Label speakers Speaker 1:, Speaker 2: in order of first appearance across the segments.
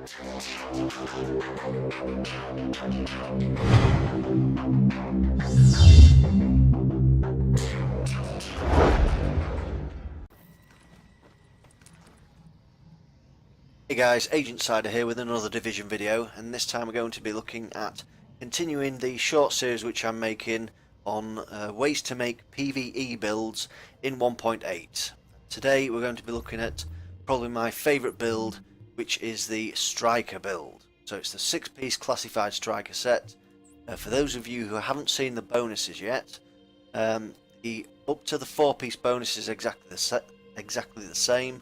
Speaker 1: Hey guys, Agent Cyder here with another Division video, and this time we're going to be looking at continuing the short series which I'm making on ways to make PvE builds in 1.8. Today we're going to be looking at probably my favourite build, which is the Striker build. So it's the 6-piece classified Striker set. For those of you who haven't seen the bonuses yet, the up to the 4-piece bonus is exactly the same.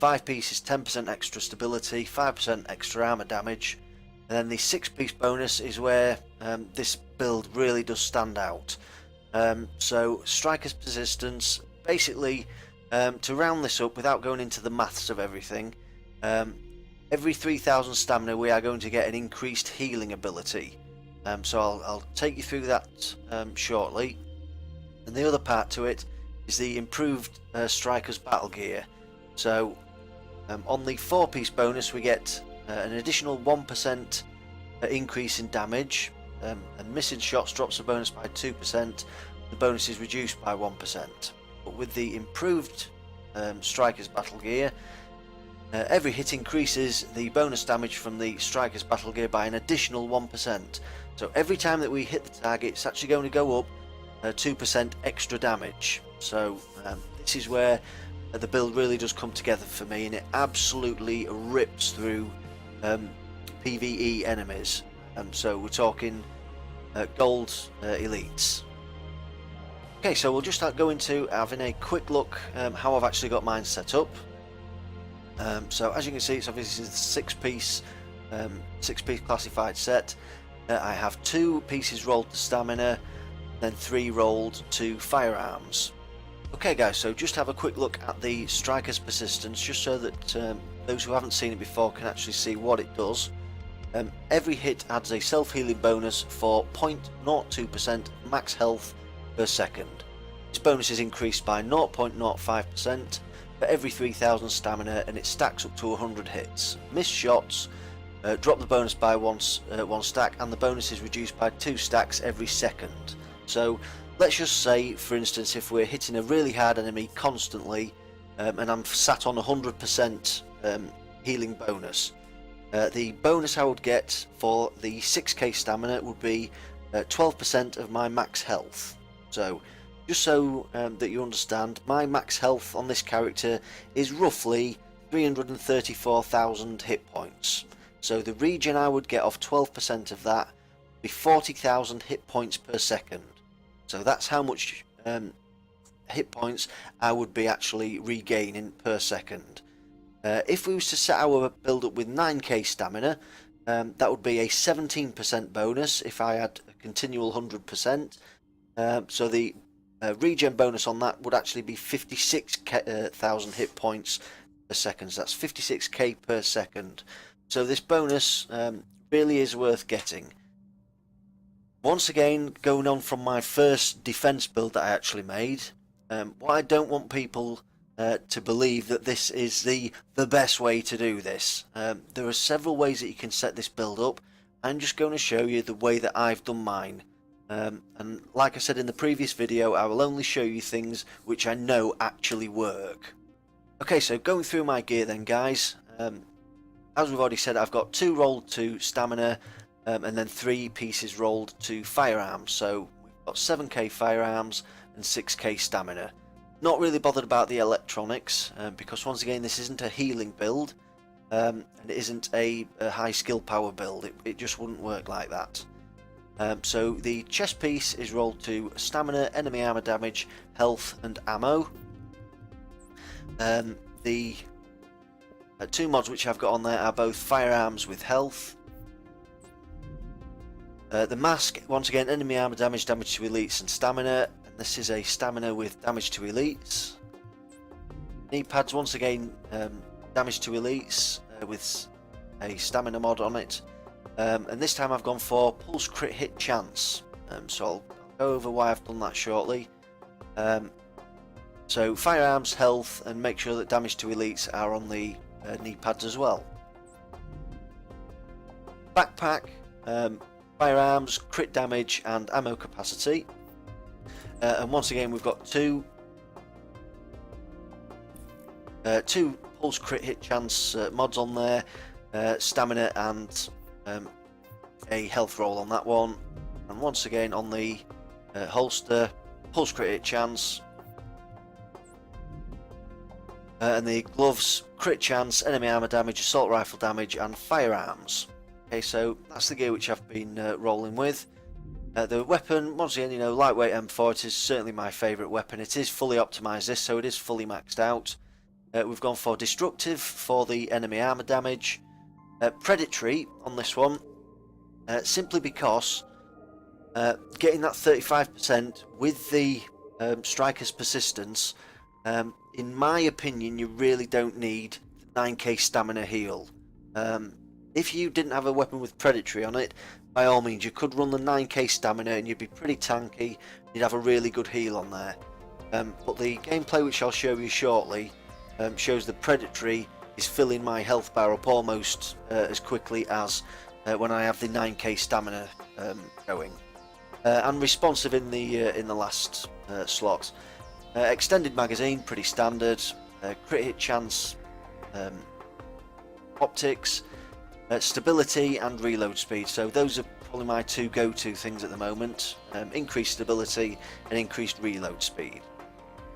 Speaker 1: 5-piece is 10% extra stability, 5% extra armor damage, and then the 6-piece bonus is where this build really does stand out. So Striker's persistence, basically, to round this up without going into the maths of everything, every 3000 stamina we are going to get an increased healing ability. So I'll take you through that shortly. And the other part to it is the improved Striker's battle gear. So on the 4-piece bonus we get an additional 1% increase in damage, and missing shots drops the bonus by 2%, the bonus is reduced by 1%. But with the improved Striker's battle gear, every hit increases the bonus damage from the Striker's battle gear by an additional 1%. So every time that we hit the target, it's actually going to go up 2% extra damage. So this is where the build really does come together for me, and it absolutely rips through PvE enemies. So we're talking gold elites. Okay, so we'll just start going to having a quick look how I've actually got mine set up. So as you can see, it's obviously the 6-piece classified set. I have 2 pieces rolled to stamina, then 3 rolled to firearms. Okay guys, so just have a quick look at the Striker's persistence, just so that those who haven't seen it before can actually see what it does. Every hit adds a self-healing bonus for 0.02% max health per second. This bonus is increased by 0.05% for every 3000 stamina, and it stacks up to 100 hits. Missed shots drop the bonus by one stack, and the bonus is reduced by 2 stacks every second. So let's just say, for instance, if we're hitting a really hard enemy constantly, and I'm sat on 100% healing bonus, the bonus I would get for the 6k stamina would be 12% of my max health. So just so that you understand, my max health on this character is roughly 334,000 hit points. So the regen I would get off 12% of that would be 40,000 hit points per second. So that's how much hit points I would be actually regaining per second. If we was to set our build up with 9k stamina, that would be a 17% bonus if I had a continual 100%. So the regen bonus on that would actually be 56,000 hit points per second. So that's 56k per second. So this bonus really is worth getting. Once again, going on from my first defense build that I actually made, what I don't want people to believe that this is the best way to do this. There are several ways that you can set this build up. I'm just going to show you the way that I've done mine. And like I said in the previous video, I will only show you things which I know actually work. Okay, so going through my gear then, guys. As we've already said, I've got 2 rolled to stamina, and then 3 pieces rolled to firearms. So we've got 7k firearms and 6k stamina. Not really bothered about the electronics, because once again this isn't a healing build, and it isn't a high skill power build. It just wouldn't work like that. So the chest piece is rolled to stamina, enemy armor damage, health and ammo. The 2 mods which I've got on there are both firearms with health. The mask, once again, enemy armor damage, damage to elites and stamina, and this is a stamina with damage to elites. Knee pads, once again, damage to elites with a stamina mod on it, and this time I've gone for pulse crit hit chance, so I'll go over why I've done that shortly. So firearms, health, and make sure that damage to elites are on the knee pads as well. backpack, firearms, crit damage and ammo capacity. And once again we've got two pulse crit hit chance mods on there, stamina and a health roll on that one. And once again on the holster, pulse crit hit chance, and the gloves, crit chance, enemy armor damage, assault rifle damage and firearms. Okay, so that's the gear which I've been rolling with. The weapon, once again, lightweight M4, it is certainly my favourite weapon. It is fully optimised this, so it is fully maxed out. We've gone for destructive for the enemy armor damage. Predatory on this one, simply because getting that 35% with the striker's persistence, in my opinion, you really don't need 9k stamina heal. If you didn't have a weapon with predatory on it, by all means you could run the 9k stamina and you'd be pretty tanky, you'd have a really good heal on there. But the gameplay which I'll show you shortly shows the predatory is filling my health bar up almost as quickly as when I have the 9k stamina going. And responsive in the last slot. Extended magazine, pretty standard. Crit hit chance, optics, stability and reload speed. So those are probably my two go-to things at the moment. Increased stability and increased reload speed.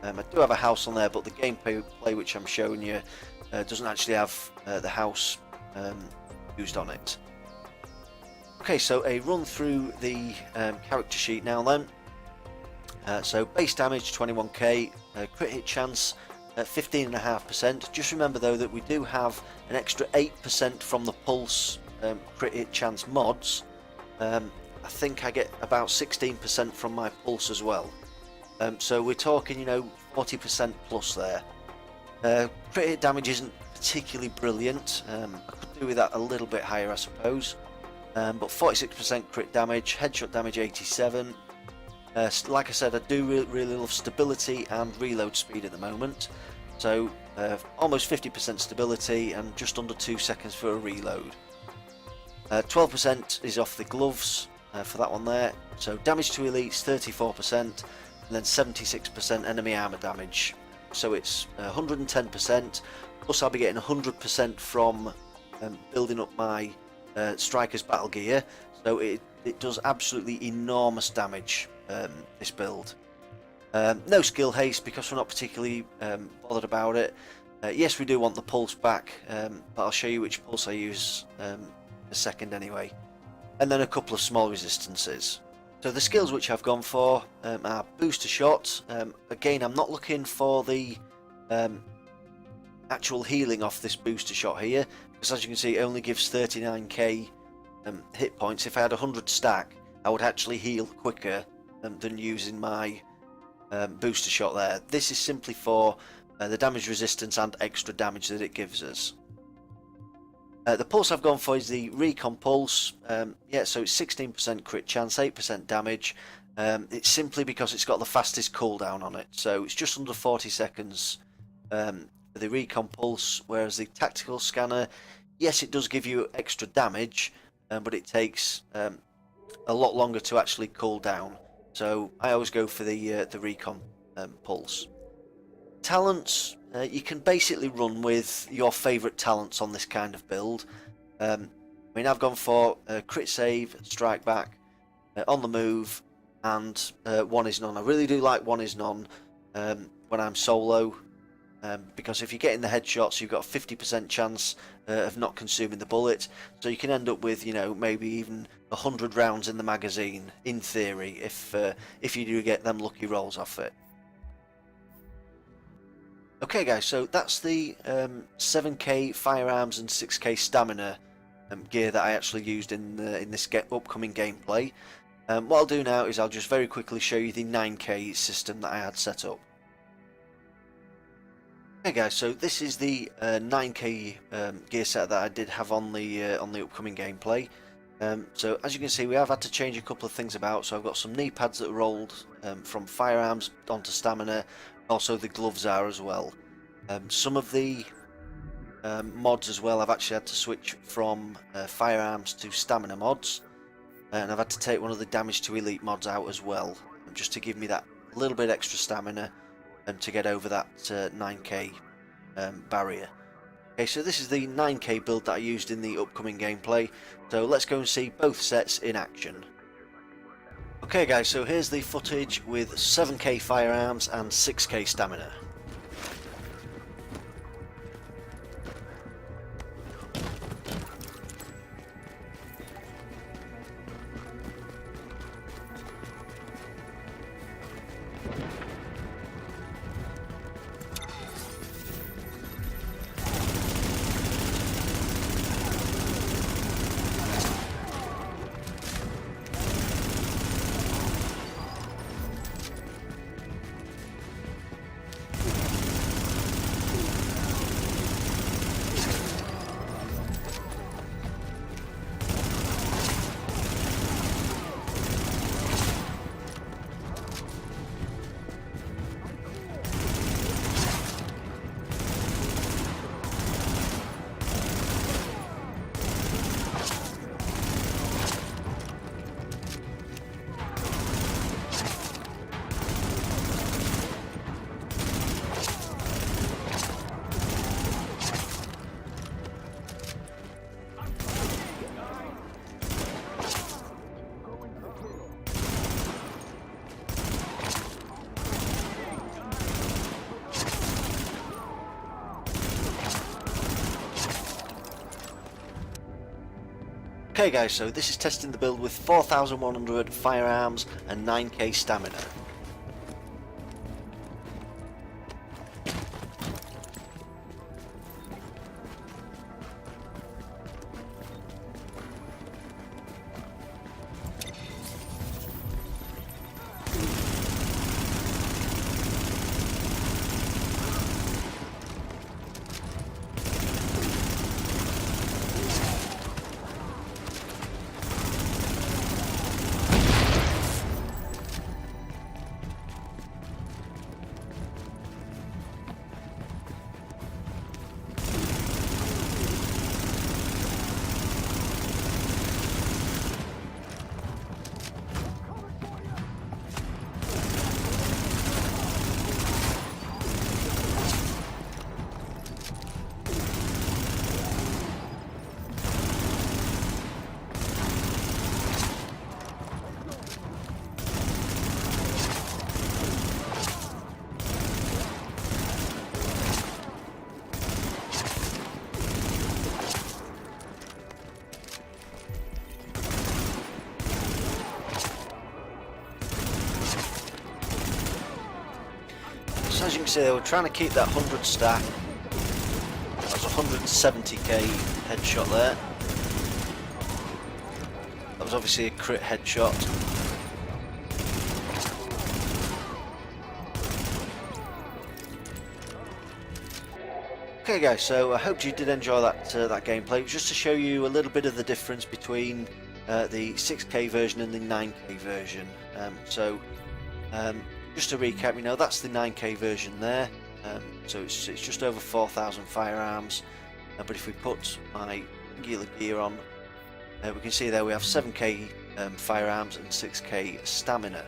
Speaker 1: I do have a house on there, but the gameplay which I'm showing you doesn't actually have the house used on it. Okay, so a run through the character sheet now then. So base damage 21k, crit hit chance 15.5%. Just remember though that we do have an extra 8% from the pulse crit hit chance mods. I think I get about 16% from my pulse as well. So we're talking 40% plus there. Crit hit damage isn't particularly brilliant. I could do with that a little bit higher, I suppose. But 46% crit damage, headshot damage 87. Like I said, I do really love stability and reload speed at the moment. So almost 50% stability and just under 2 seconds for a reload. 12% is off the gloves for that one there. So damage to elites 34%, and then 76% enemy armor damage. So it's 110%. Plus I'll be getting 100% from building up my striker's battle gear. So it does absolutely enormous damage. This build. No skill haste because we're not particularly bothered about it. Yes, we do want the pulse back, but I'll show you which pulse I use in a second anyway. And then a couple of small resistances. So the skills which I've gone for are booster shot. Again, I'm not looking for the actual healing off this booster shot here, because as you can see it only gives 39k hit points. If I had 100 stack, I would actually heal quicker than using my booster shot there. This is simply for the damage resistance and extra damage that it gives us. The pulse I've gone for is the recon pulse. Yeah, so it's 16% crit chance, 8% damage. It's simply because it's got the fastest cooldown on it, so it's just under 40 seconds for the recon pulse, whereas the tactical scanner, yes, it does give you extra damage, but it takes a lot longer to actually cool down. So I always go for the recon pulse. Talents, you can basically run with your favourite talents on this kind of build. I mean, I've gone for crit save, strike back, on the move, and one is none. I really do like one is none when I'm solo, because if you get in the headshots, you've got a 50% chance of not consuming the bullet, so you can end up with maybe even 100 rounds in the magazine in theory if you do get them lucky rolls off it. Okay guys, so that's the 7k firearms and 6k stamina gear that I actually used in this upcoming gameplay. What I'll do now is I'll just very quickly show you the 9k system that I had set up. Okay guys, so this is the 9k gear set that I did have on the upcoming gameplay. So as you can see, we have had to change a couple of things about. So I've got some knee pads that are rolled from firearms onto stamina. Also the gloves are as well. Some of the mods as well. I've actually had to switch from firearms to stamina mods, and I've had to take one of the damage to elite mods out as well, just to give me that little bit extra stamina and to get over that 9k barrier. Okay, so this is the 9k build that I used in the upcoming gameplay, so let's go and see both sets in action. Okay guys, so here's the footage with 7k firearms and 6k stamina. Okay guys, so this is testing the build with 4,100 firearms and 9k stamina. So as you can see, they were trying to keep that 100 stack. That was 170k headshot there. That was obviously a crit headshot. Okay guys, so I hope you did enjoy that that gameplay. Just to show you a little bit of the difference between the 6k version and the 9k version. Just to recap, you know, that's the 9k version there. So it's just over 4,000 firearms. But if we put my regular gear on, we can see there we have 7k firearms and 6k stamina.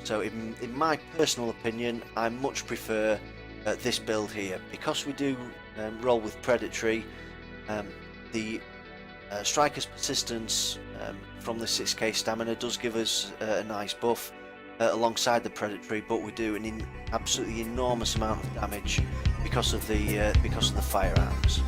Speaker 1: So in my personal opinion, I much prefer this build here, because we do roll with predatory. The striker's persistence from the 6k stamina does give us a nice buff alongside the predatory, but we do an absolutely enormous amount of damage because of the firearms.